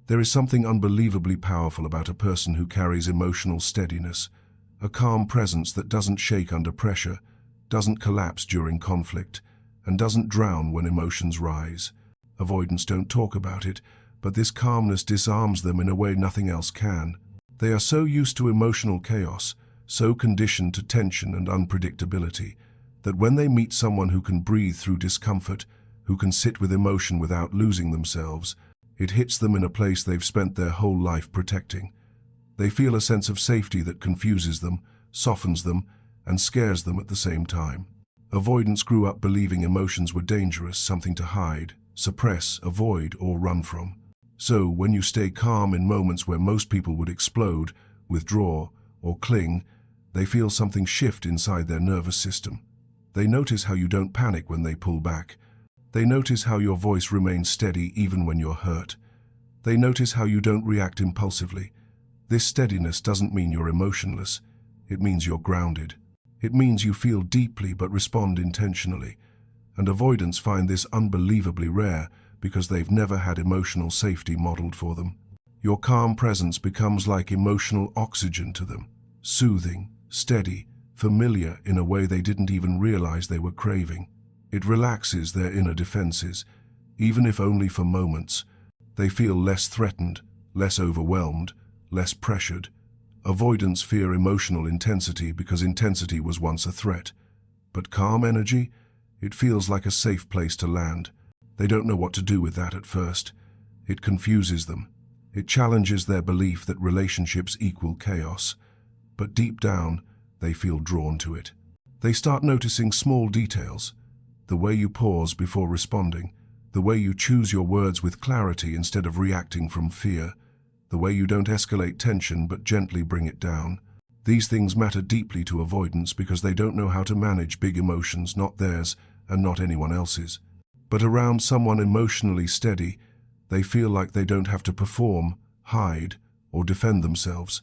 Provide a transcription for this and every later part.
There is something unbelievably powerful about a person who carries emotional steadiness, a calm presence that doesn't shake under pressure, doesn't collapse during conflict, and doesn't drown when emotions rise. Avoidants don't talk about it, but this calmness disarms them in a way nothing else can. They are so used to emotional chaos, so conditioned to tension and unpredictability, that when they meet someone who can breathe through discomfort, who can sit with emotion without losing themselves, it hits them in a place they've spent their whole life protecting. They feel a sense of safety that confuses them, softens them, and scares them at the same time. Avoidants grew up believing emotions were dangerous, something to hide, suppress, avoid, or run from. So, when you stay calm in moments where most people would explode, withdraw, or cling, they feel something shift inside their nervous system. They notice how you don't panic when they pull back. They notice how your voice remains steady even when you're hurt. They notice how you don't react impulsively. This steadiness doesn't mean you're emotionless. It means you're grounded. It means you feel deeply but respond intentionally. And avoidants find this unbelievably rare because they've never had emotional safety modeled for them. Your calm presence becomes like emotional oxygen to them, soothing, steady, familiar in a way they didn't even realize they were craving. It relaxes their inner defenses, even if only for moments. They feel less threatened, less overwhelmed, less pressured. Avoidants fear emotional intensity because intensity was once a threat. But calm energy, it feels like a safe place to land. They don't know what to do with that at first. It confuses them. It challenges their belief that relationships equal chaos. But deep down, they feel drawn to it. They start noticing small details. The way you pause before responding, the way you choose your words with clarity instead of reacting from fear, the way you don't escalate tension but gently bring it down. These things matter deeply to avoidants because they don't know how to manage big emotions, not theirs and not anyone else's. But around someone emotionally steady, they feel like they don't have to perform, hide, or defend themselves.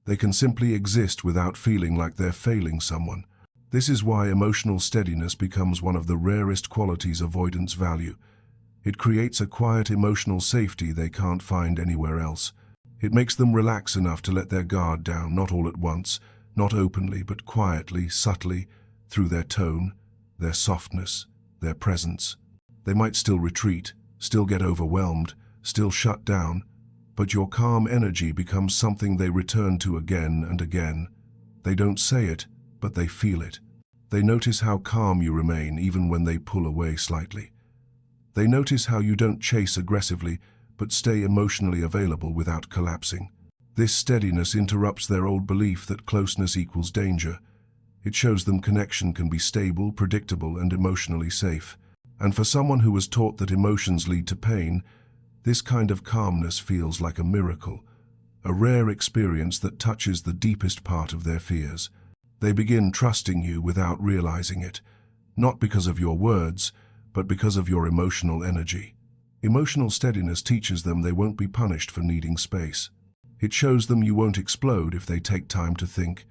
They can simply exist without feeling like they're failing someone. This is why emotional steadiness becomes one of the rarest qualities avoidants value. It creates a quiet emotional safety they can't find anywhere else. It makes them relax enough to let their guard down, not all at once, not openly, but quietly, subtly, through their tone, their softness, their presence. They might still retreat, still get overwhelmed, still shut down, but your calm energy becomes something they return to again and again. They don't say it, but they feel it. They notice how calm you remain even when they pull away slightly. They notice how you don't chase aggressively, but stay emotionally available without collapsing. This steadiness interrupts their old belief that closeness equals danger. It shows them connection can be stable, predictable, and emotionally safe. And for someone who was taught that emotions lead to pain, this kind of calmness feels like a miracle, a rare experience that touches the deepest part of their fears. They begin trusting you without realizing it, not because of your words, but because of your emotional energy. Emotional steadiness teaches them they won't be punished for needing space. It shows them you won't explode if they take time to think.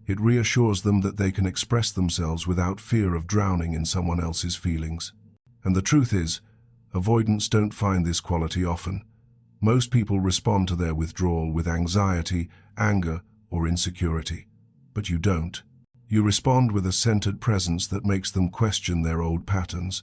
It reassures them that they can express themselves without fear of drowning in someone else's feelings. And the truth is, avoidants don't find this quality often. Most people respond to their withdrawal with anxiety, anger, or insecurity. But you don't. You respond with a centered presence that makes them question their old patterns.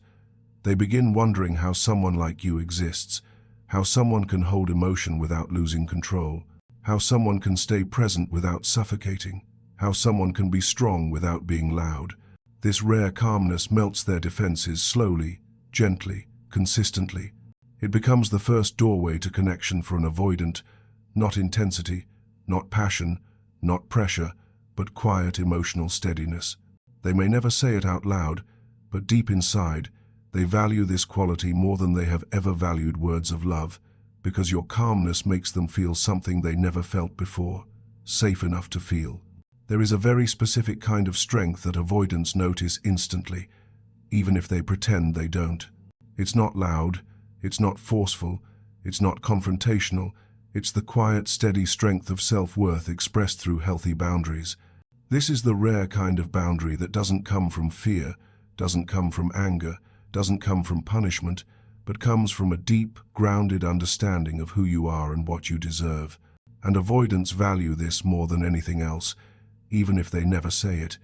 They begin wondering how someone like you exists, how someone can hold emotion without losing control, how someone can stay present without suffocating, how someone can be strong without being loud. This rare calmness melts their defenses slowly, gently, consistently. It becomes the first doorway to connection for an avoidant, not intensity, not passion, not pressure, but quiet emotional steadiness. They may never say it out loud, but deep inside, they value this quality more than they have ever valued words of love, because your calmness makes them feel something they never felt before, safe enough to feel. There is a very specific kind of strength that avoidants notice instantly, even if they pretend they don't. It's not loud, it's not forceful, it's not confrontational, it's the quiet, steady strength of self-worth expressed through healthy boundaries. This is the rare kind of boundary that doesn't come from fear, doesn't come from anger, doesn't come from punishment, but comes from a deep, grounded understanding of who you are and what you deserve. And avoidants value this more than anything else, even if they never say it,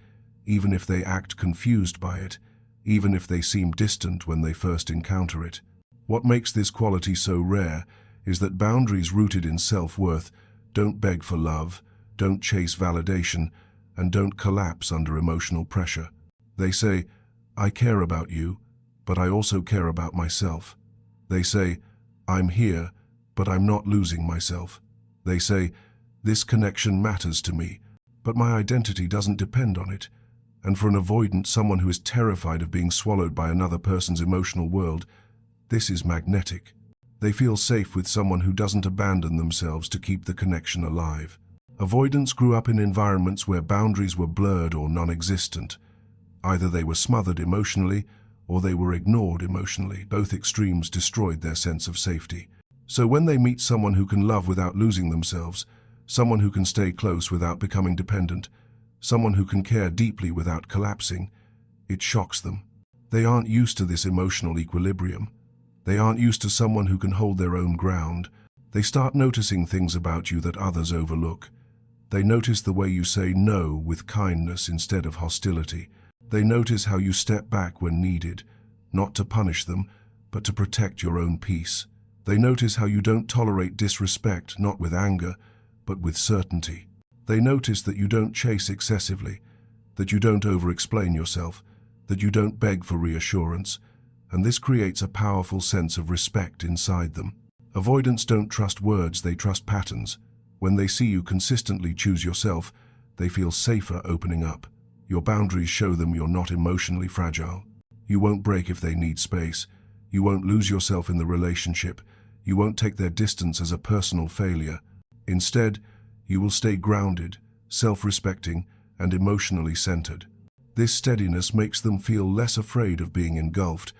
even if they act confused by it, even if they seem distant when they first encounter it. What makes this quality so rare is that boundaries rooted in self-worth don't beg for love, don't chase validation, and don't collapse under emotional pressure. They say, "I care about you, but I also care about myself." They say, "I'm here, but I'm not losing myself." They say, "This connection matters to me, but my identity doesn't depend on it." And for an avoidant, someone who is terrified of being swallowed by another person's emotional world, this is magnetic. They feel safe with someone who doesn't abandon themselves to keep the connection alive. Avoidants grew up in environments where boundaries were blurred or non-existent. Either they were smothered emotionally or they were ignored emotionally. Both extremes destroyed their sense of safety. So when they meet someone who can love without losing themselves, someone who can stay close without becoming dependent, someone who can care deeply without collapsing, it shocks them. They aren't used to this emotional equilibrium. They aren't used to someone who can hold their own ground. They start noticing things about you that others overlook. They notice the way you say no with kindness instead of hostility. They notice how you step back when needed, not to punish them, but to protect your own peace. They notice how you don't tolerate disrespect, not with anger, but with certainty. They notice that you don't chase excessively, that you don't over-explain yourself, that you don't beg for reassurance, and this creates a powerful sense of respect inside them. Avoidants don't trust words, they trust patterns. When they see you consistently choose yourself, they feel safer opening up. Your boundaries show them you're not emotionally fragile. You won't break if they need space. You won't lose yourself in the relationship. You won't take their distance as a personal failure. Instead, you will stay grounded, self-respecting, and emotionally centered. This steadiness makes them feel less afraid of being engulfed,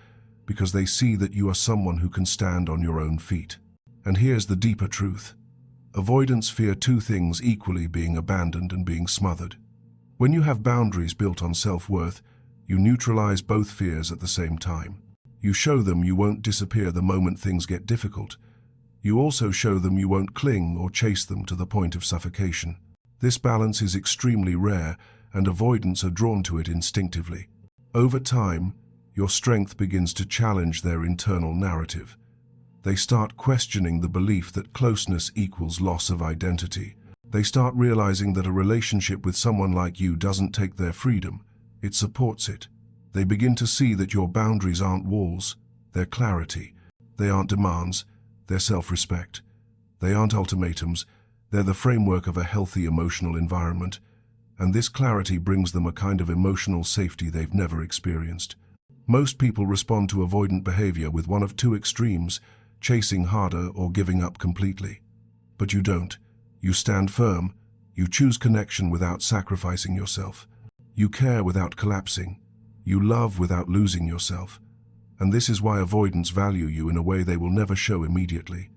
because they see that you are someone who can stand on your own feet. And here's the deeper truth. Avoidants fear two things equally: being abandoned and being smothered. When you have boundaries built on self-worth, you neutralize both fears at the same time. You show them you won't disappear the moment things get difficult. You also show them you won't cling or chase them to the point of suffocation. This balance is extremely rare, and avoidants are drawn to it instinctively. Over time, your strength begins to challenge their internal narrative. They start questioning the belief that closeness equals loss of identity. They start realizing that a relationship with someone like you doesn't take their freedom, it supports it. They begin to see that your boundaries aren't walls, they're clarity. They aren't demands, they're self-respect. They aren't ultimatums, they're the framework of a healthy emotional environment. And this clarity brings them a kind of emotional safety they've never experienced. Most people respond to avoidant behavior with one of two extremes: chasing harder or giving up completely. But you don't. You stand firm. You choose connection without sacrificing yourself. You care without collapsing. You love without losing yourself. And this is why avoidants value you in a way they will never show immediately.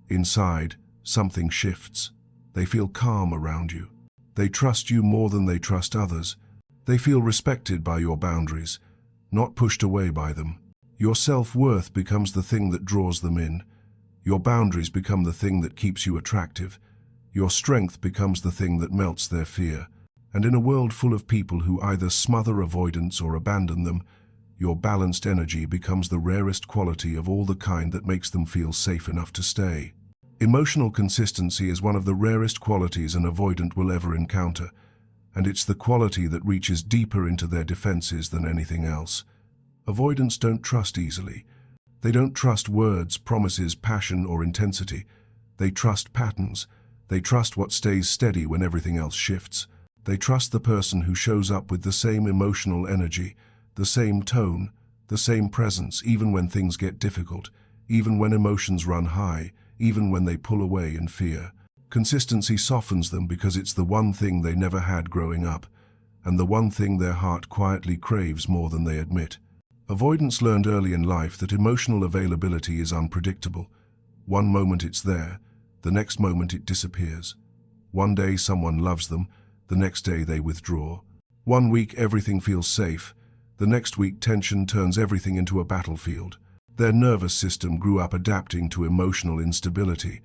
Inside, something shifts. They feel calm around you. They trust you more than they trust others. They feel respected by your boundaries, not pushed away by them. Your self-worth becomes the thing that draws them in. Your boundaries become the thing that keeps you attractive. Your strength becomes the thing that melts their fear. And in a world full of people who either smother avoidance or abandon them, your balanced energy becomes the rarest quality of all the kind that makes them feel safe enough to stay. Emotional consistency is one of the rarest qualities an avoidant will ever encounter, and it's the quality that reaches deeper into their defenses than anything else. Avoidants don't trust easily. They don't trust words, promises, passion, or intensity. They trust patterns. They trust what stays steady when everything else shifts. They trust the person who shows up with the same emotional energy, the same tone, the same presence, even when things get difficult, even when emotions run high, even when they pull away in fear. Consistency softens them because it's the one thing they never had growing up, and the one thing their heart quietly craves more than they admit. Avoidants learned early in life that emotional availability is unpredictable. One moment it's there, the next moment it disappears. One day someone loves them, the next day they withdraw. One week everything feels safe, the next week tension turns everything into a battlefield. Their nervous system grew up adapting to emotional instability,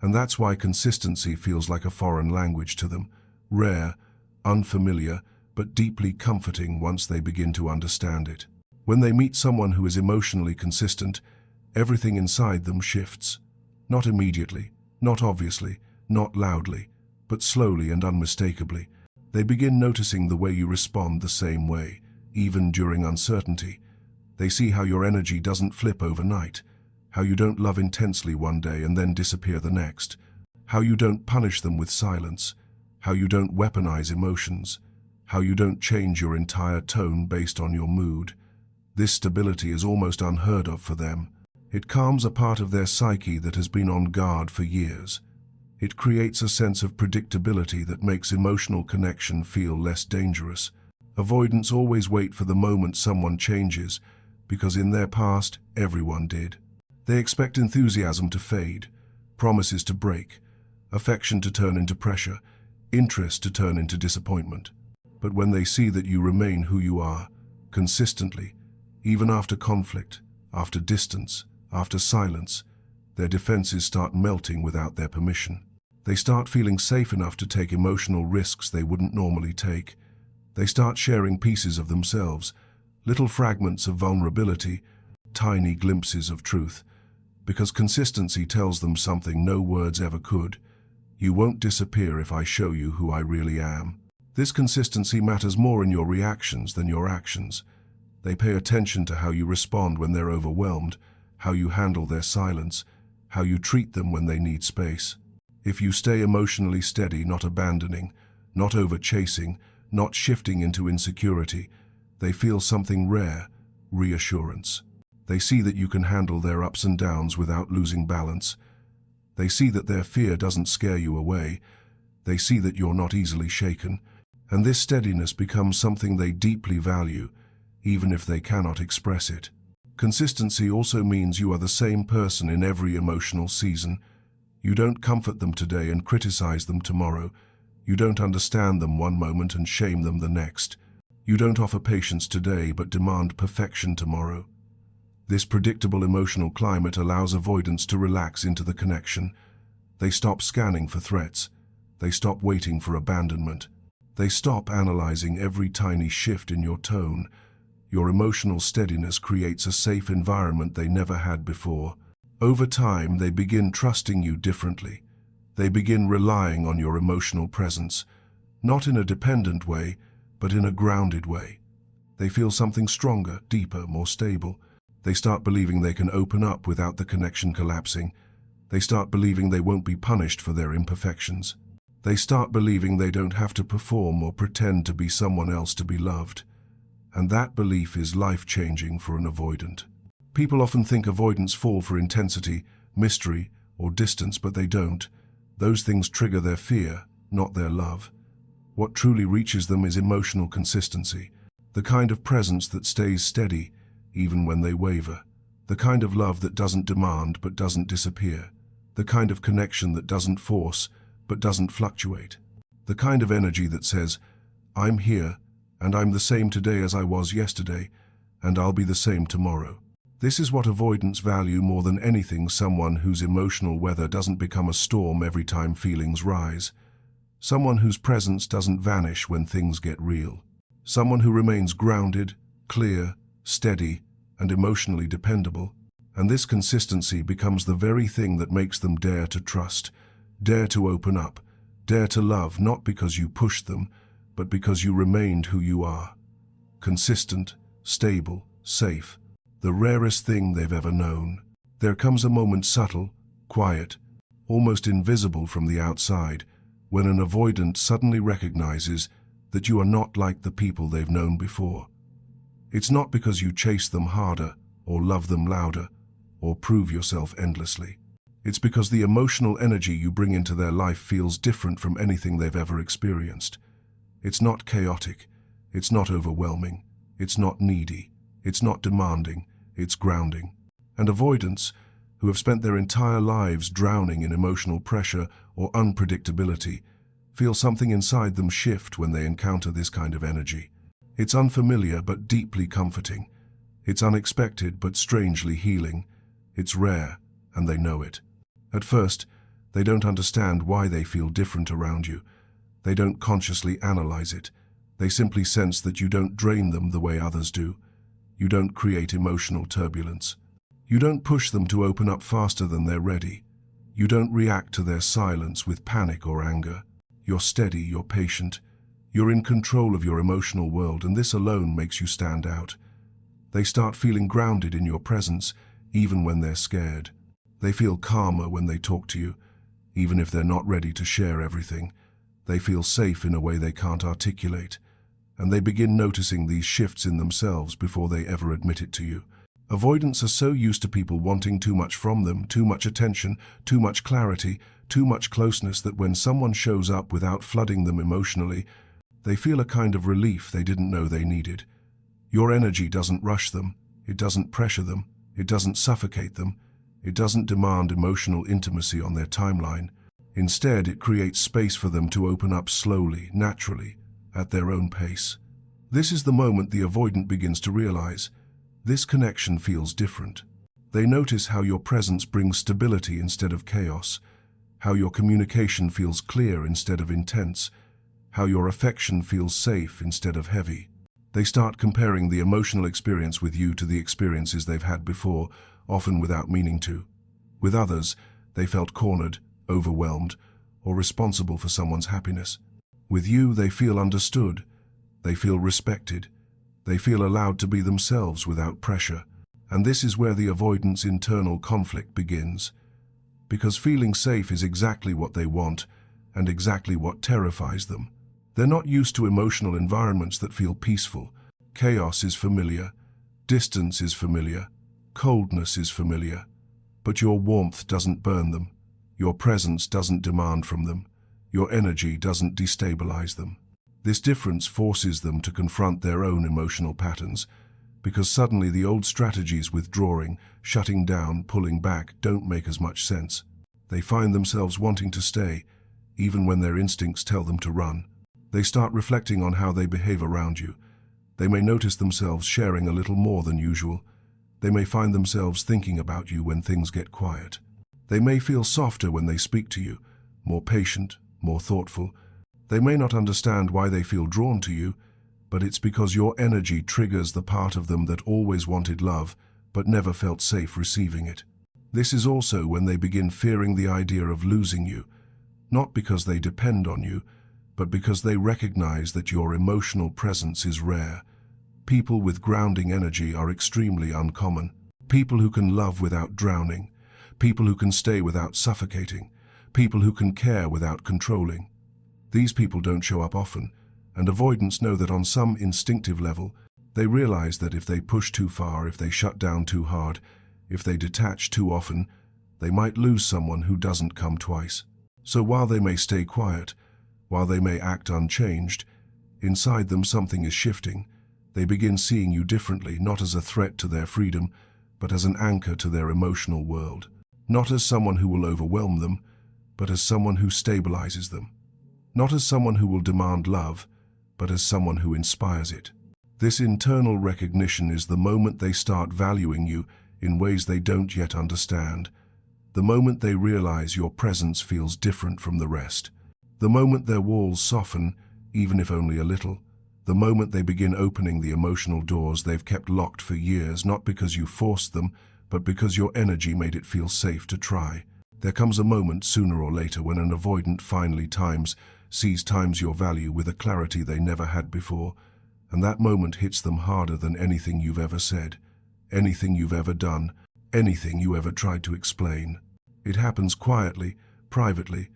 and that's why consistency feels like a foreign language to them, rare, unfamiliar, but deeply comforting once they begin to understand it. When they meet someone who is emotionally consistent, everything inside them shifts. Not immediately, not obviously, not loudly, but slowly and unmistakably. They begin noticing the way you respond the same way, even during uncertainty. They see how your energy doesn't flip overnight, how you don't love intensely one day and then disappear the next, how you don't punish them with silence, how you don't weaponize emotions, how you don't change your entire tone based on your mood. This stability is almost unheard of for them. It calms a part of their psyche that has been on guard for years. It creates a sense of predictability that makes emotional connection feel less dangerous. Avoidants always wait for the moment someone changes, because in their past, everyone did. They expect enthusiasm to fade, promises to break, affection to turn into pressure, interest to turn into disappointment. But when they see that you remain who you are, consistently, even after conflict, after distance, after silence, their defenses start melting without their permission. They start feeling safe enough to take emotional risks they wouldn't normally take. They start sharing pieces of themselves, little fragments of vulnerability, tiny glimpses of truth, because consistency tells them something no words ever could. You won't disappear if I show you who I really am. This consistency matters more in your reactions than your actions. They pay attention to how you respond when they're overwhelmed, how you handle their silence, how you treat them when they need space. If you stay emotionally steady, not abandoning, not over-chasing, not shifting into insecurity, they feel something rare, reassurance. They see that you can handle their ups and downs without losing balance. They see that their fear doesn't scare you away. They see that you're not easily shaken. And this steadiness becomes something they deeply value, even if they cannot express it. Consistency also means you are the same person in every emotional season. You don't comfort them today and criticize them tomorrow. You don't understand them one moment and shame them the next. You don't offer patience today but demand perfection tomorrow. This predictable emotional climate allows avoidants to relax into the connection. They stop scanning for threats. They stop waiting for abandonment. They stop analyzing every tiny shift in your tone. Your emotional steadiness creates a safe environment they never had before. Over time, they begin trusting you differently. They begin relying on your emotional presence, not in a dependent way, but in a grounded way. They feel something stronger, deeper, more stable. They start believing they can open up without the connection collapsing. They start believing they won't be punished for their imperfections. They start believing they don't have to perform or pretend to be someone else to be loved. And that belief is life-changing for an avoidant. People often think avoidants fall for intensity, mystery, or distance, but they don't. Those things trigger their fear, not their love. What truly reaches them is emotional consistency, the kind of presence that stays steady, even when they waver, the kind of love that doesn't demand but doesn't disappear, the kind of connection that doesn't force but doesn't fluctuate, the kind of energy that says, I'm here, and I'm the same today as I was yesterday, and I'll be the same tomorrow. This is what avoidants value more than anything, someone whose emotional weather doesn't become a storm every time feelings rise. Someone whose presence doesn't vanish when things get real. Someone who remains grounded, clear, steady, and emotionally dependable. And this consistency becomes the very thing that makes them dare to trust, dare to open up, dare to love, not because you pushed them, but because you remained who you are. Consistent, stable, safe. The rarest thing they've ever known. There comes a moment, subtle, quiet, almost invisible from the outside, when an avoidant suddenly recognizes that you are not like the people they've known before. It's not because you chase them harder, or love them louder, or prove yourself endlessly. It's because the emotional energy you bring into their life feels different from anything they've ever experienced. It's not chaotic, it's not overwhelming, it's not needy. It's not demanding, it's grounding. And avoidants, who have spent their entire lives drowning in emotional pressure or unpredictability, feel something inside them shift when they encounter this kind of energy. It's unfamiliar but deeply comforting. It's unexpected but strangely healing. It's rare, and they know it. At first, they don't understand why they feel different around you. They don't consciously analyze it. They simply sense that you don't drain them the way others do. You don't create emotional turbulence. You don't push them to open up faster than they're ready. You don't react to their silence with panic or anger. You're steady, you're patient. You're in control of your emotional world, and this alone makes you stand out. They start feeling grounded in your presence, even when they're scared. They feel calmer when they talk to you, even if they're not ready to share everything. They feel safe in a way they can't articulate, and they begin noticing these shifts in themselves before they ever admit it to you. Avoidants are so used to people wanting too much from them, too much attention, too much clarity, too much closeness, that when someone shows up without flooding them emotionally, they feel a kind of relief they didn't know they needed. Your energy doesn't rush them, it doesn't pressure them, it doesn't suffocate them, it doesn't demand emotional intimacy on their timeline. Instead, it creates space for them to open up slowly, naturally, at their own pace. This is the moment the avoidant begins to realize this connection feels different. They notice how your presence brings stability instead of chaos, how your communication feels clear instead of intense, how your affection feels safe instead of heavy. They start comparing the emotional experience with you to the experiences they've had before, often without meaning to. With others, they felt cornered, overwhelmed, or responsible for someone's happiness. With you, they feel understood, they feel respected, they feel allowed to be themselves without pressure. And this is where the avoidant's internal conflict begins. Because feeling safe is exactly what they want, and exactly what terrifies them. They're not used to emotional environments that feel peaceful. Chaos is familiar, distance is familiar, coldness is familiar. But your warmth doesn't burn them. Your presence doesn't demand from them. Your energy doesn't destabilize them. This difference forces them to confront their own emotional patterns, because suddenly the old strategies, withdrawing, shutting down, pulling back, don't make as much sense. They find themselves wanting to stay, even when their instincts tell them to run. They start reflecting on how they behave around you. They may notice themselves sharing a little more than usual. They may find themselves thinking about you when things get quiet. They may feel softer when they speak to you, more patient, more thoughtful. They may not understand why they feel drawn to you, but it's because your energy triggers the part of them that always wanted love, but never felt safe receiving it. This is also when they begin fearing the idea of losing you, not because they depend on you, but because they recognize that your emotional presence is rare. People with grounding energy are extremely uncommon. People who can love without drowning. People who can stay without suffocating. People who can care without controlling. These people don't show up often, and avoidants know that on some instinctive level. They realize that if they push too far, if they shut down too hard, if they detach too often, they might lose someone who doesn't come twice. So while they may stay quiet, while they may act unchanged, inside them something is shifting. They begin seeing you differently, not as a threat to their freedom, but as an anchor to their emotional world. Not as someone who will overwhelm them, but as someone who stabilizes them. Not as someone who will demand love, but as someone who inspires it. This internal recognition is the moment they start valuing you in ways they don't yet understand. The moment they realize your presence feels different from the rest. The moment their walls soften, even if only a little. The moment they begin opening the emotional doors they've kept locked for years, not because you forced them, but because your energy made it feel safe to try. There comes a moment sooner or later when an avoidant finally sees times your value with a clarity they never had before, and that moment hits them harder than anything you've ever said, anything you've ever done, anything you ever tried to explain. It happens quietly, privately,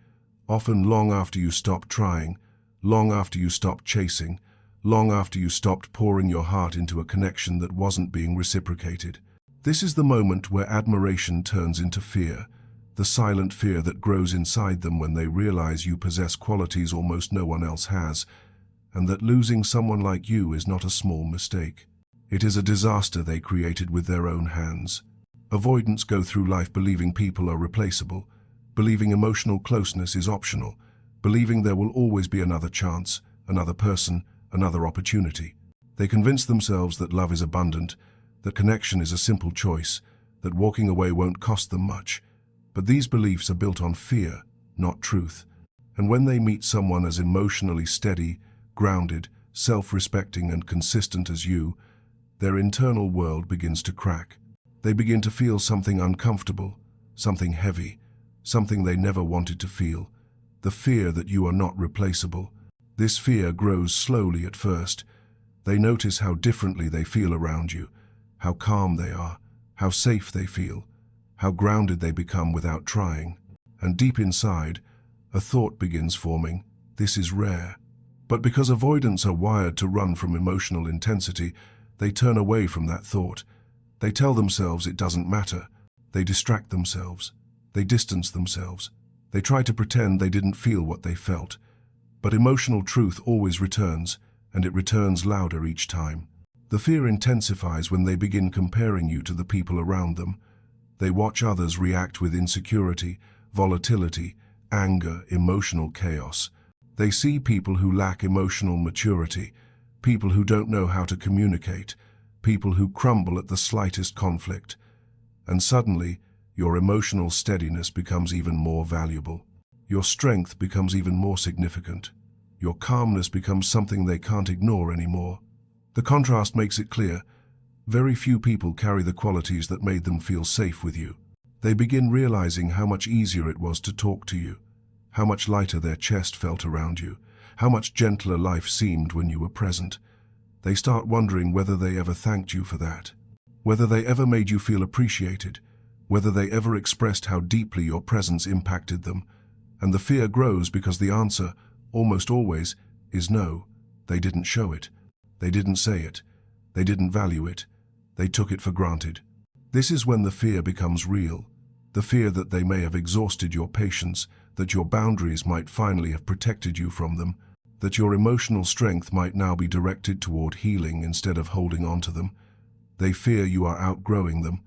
often long after you stopped trying, long after you stopped chasing, long after you stopped pouring your heart into a connection that wasn't being reciprocated. This is the moment where admiration turns into fear, the silent fear that grows inside them when they realize you possess qualities almost no one else has, and that losing someone like you is not a small mistake. It is a disaster they created with their own hands. Avoidants go through life believing people are replaceable, believing emotional closeness is optional, believing there will always be another chance, another person, another opportunity. They convince themselves that love is abundant, that connection is a simple choice, that walking away won't cost them much. But these beliefs are built on fear, not truth. And when they meet someone as emotionally steady, grounded, self-respecting and consistent as you, their internal world begins to crack. They begin to feel something uncomfortable, something heavy, something they never wanted to feel. The fear that you are not replaceable. This fear grows slowly at first. They notice how differently they feel around you, how calm they are, how safe they feel, how grounded they become without trying. And deep inside, a thought begins forming: this is rare. But because avoidants are wired to run from emotional intensity, they turn away from that thought. They tell themselves it doesn't matter. They distract themselves. They distance themselves. They try to pretend they didn't feel what they felt. But emotional truth always returns, and it returns louder each time. The fear intensifies when they begin comparing you to the people around them. They watch others react with insecurity, volatility, anger, emotional chaos. They see people who lack emotional maturity, people who don't know how to communicate, people who crumble at the slightest conflict. And suddenly, your emotional steadiness becomes even more valuable. Your strength becomes even more significant. Your calmness becomes something they can't ignore anymore. The contrast makes it clear. Very few people carry the qualities that made them feel safe with you. They begin realizing how much easier it was to talk to you, how much lighter their chest felt around you, how much gentler life seemed when you were present. They start wondering whether they ever thanked you for that, whether they ever made you feel appreciated, whether they ever expressed how deeply your presence impacted them. And the fear grows because the answer, almost always, is no. They didn't show it. They didn't say it. They didn't value it. They took it for granted. This is when the fear becomes real. The fear that they may have exhausted your patience, that your boundaries might finally have protected you from them, that your emotional strength might now be directed toward healing instead of holding on to them. They fear you are outgrowing them.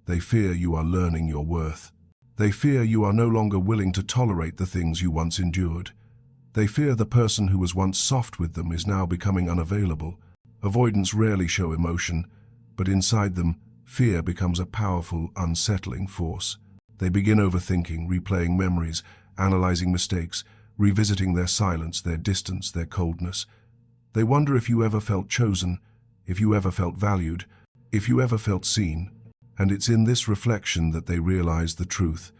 They fear you are learning your worth. They fear you are no longer willing to tolerate the things you once endured. They fear the person who was once soft with them is now becoming unavailable. Avoidants rarely show emotion, but inside them, fear becomes a powerful, unsettling force. They begin overthinking, replaying memories, analyzing mistakes, revisiting their silence, their distance, their coldness. They wonder if you ever felt chosen, if you ever felt valued, if you ever felt seen. And it's in this reflection that they realize the truth.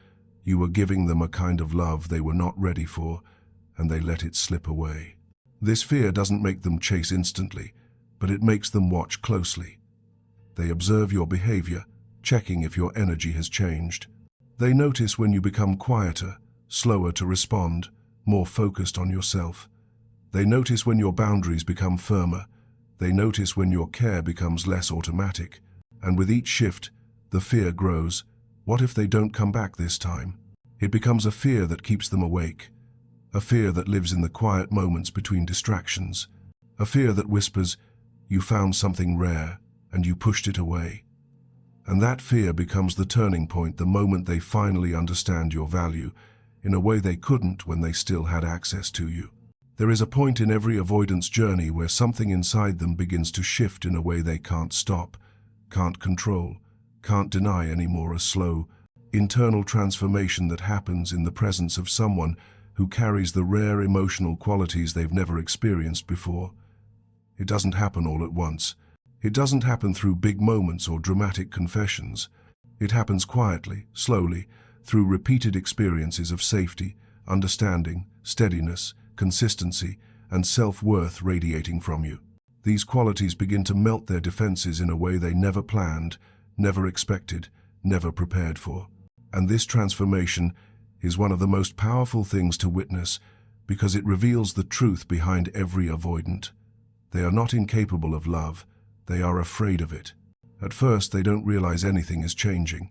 You were giving them a kind of love they were not ready for, and they let it slip away. This fear doesn't make them chase instantly, but it makes them watch closely. They observe your behavior, checking if your energy has changed. They notice when you become quieter, slower to respond, more focused on yourself. They notice when your boundaries become firmer. They notice when your care becomes less automatic. And with each shift, the fear grows. What if they don't come back this time? It becomes a fear that keeps them awake. A fear that lives in the quiet moments between distractions. A fear that whispers, "You found something rare, and you pushed it away." And that fear becomes the turning point, the moment they finally understand your value, in a way they couldn't when they still had access to you. There is a point in every avoidance journey where something inside them begins to shift in a way they can't stop, can't control, can't deny anymore. A slow, internal transformation that happens in the presence of someone who carries the rare emotional qualities they've never experienced before. It doesn't happen all at once. It doesn't happen through big moments or dramatic confessions. It happens quietly, slowly, through repeated experiences of safety, understanding, steadiness, consistency, and self-worth radiating from you. These qualities begin to melt their defenses in a way they never planned, never expected, never prepared for. And this transformation is one of the most powerful things to witness because it reveals the truth behind every avoidant. They are not incapable of love, they are afraid of it. At first, they don't realize anything is changing.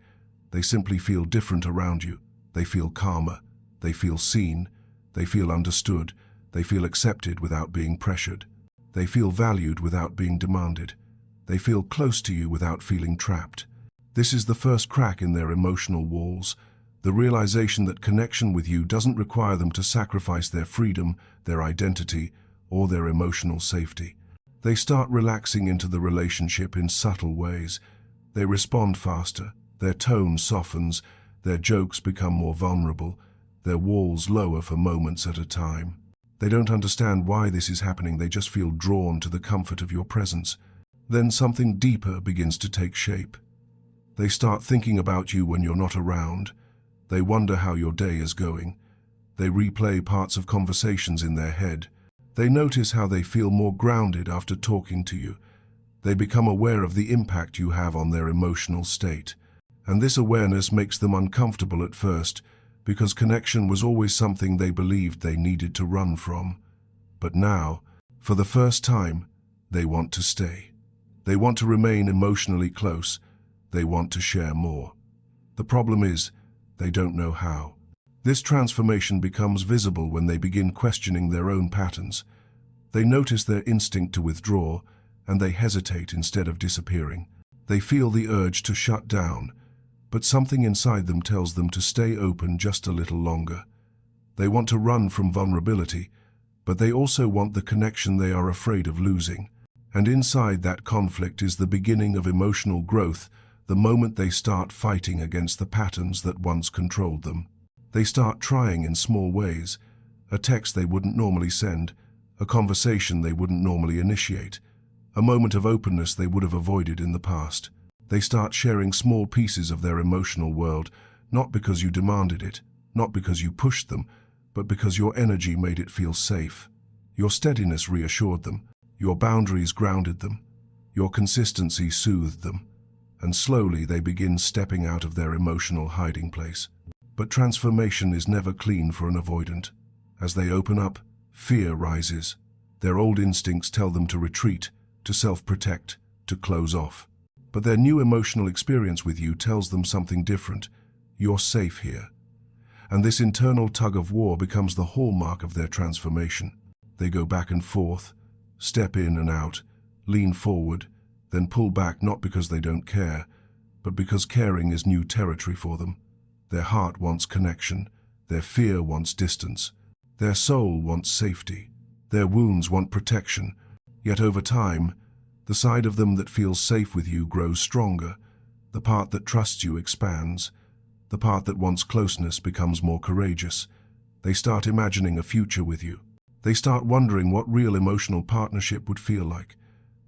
They simply feel different around you. They feel calmer. They feel seen. They feel understood. They feel accepted without being pressured. They feel valued without being demanded. They feel close to you without feeling trapped. This is the first crack in their emotional walls, the realization that connection with you doesn't require them to sacrifice their freedom, their identity, or their emotional safety. They start relaxing into the relationship in subtle ways, They respond faster, their tone softens, their jokes become more vulnerable, their walls lower for moments at a time. They don't understand why this is happening, they just feel drawn to the comfort of your presence. Then something deeper begins to take shape. They start thinking about you when you're not around. They wonder how your day is going. They replay parts of conversations in their head. They notice how they feel more grounded after talking to you. They become aware of the impact you have on their emotional state. And this awareness makes them uncomfortable at first, because connection was always something they believed they needed to run from. But now, for the first time, they want to stay. They want to remain emotionally close. They want to share more. The problem is, they don't know how. This transformation becomes visible when they begin questioning their own patterns. They notice their instinct to withdraw, and they hesitate instead of disappearing. They feel the urge to shut down, but something inside them tells them to stay open just a little longer. They want to run from vulnerability, but they also want the connection they are afraid of losing. And inside that conflict is the beginning of emotional growth, the moment they start fighting against the patterns that once controlled them. They start trying in small ways, a text they wouldn't normally send, a conversation they wouldn't normally initiate, a moment of openness they would have avoided in the past. They start sharing small pieces of their emotional world, not because you demanded it, not because you pushed them, but because your energy made it feel safe. Your steadiness reassured them, your boundaries grounded them, your consistency soothed them, and slowly they begin stepping out of their emotional hiding place. But transformation is never clean for an avoidant. As they open up, fear rises. Their old instincts tell them to retreat, to self-protect, to close off. But their new emotional experience with you tells them something different. You're safe here. And this internal tug-of-war becomes the hallmark of their transformation. They go back and forth, step in and out, lean forward, then pull back, not because they don't care, but because caring is new territory for them. Their heart wants connection, their fear wants distance, their soul wants safety, their wounds want protection. Yet over time, the side of them that feels safe with you grows stronger, the part that trusts you expands, the part that wants closeness becomes more courageous. They start imagining a future with you. They start wondering what real emotional partnership would feel like.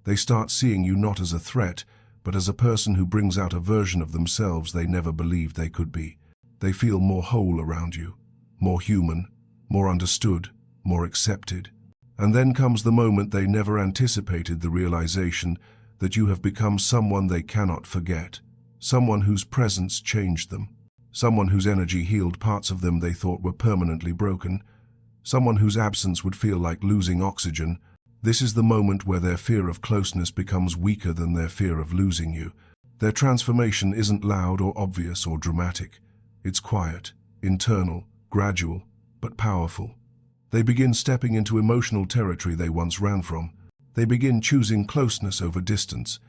They start seeing you not as a threat, but as a person who brings out a version of themselves they never believed they could be. They feel more whole around you, more human, more understood, more accepted. And then comes the moment they never anticipated, the realization that you have become someone they cannot forget, someone whose presence changed them, someone whose energy healed parts of them they thought were permanently broken, someone whose absence would feel like losing oxygen. This is the moment where their fear of closeness becomes weaker than their fear of losing you. Their transformation isn't loud or obvious or dramatic. It's quiet, internal, gradual, but powerful. They begin stepping into emotional territory they once ran from. They begin choosing closeness over distance.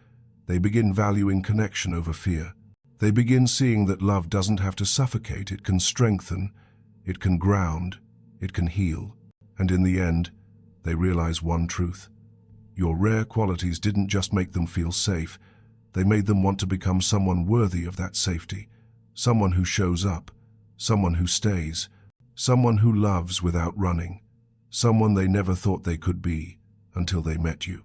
They begin valuing connection over fear. They begin seeing that love doesn't have to suffocate, it can strengthen, it can ground, it can heal. And in the end, they realize one truth. Your rare qualities didn't just make them feel safe, they made them want to become someone worthy of that safety, someone who shows up, someone who stays, someone who loves without running, someone they never thought they could be until they met you.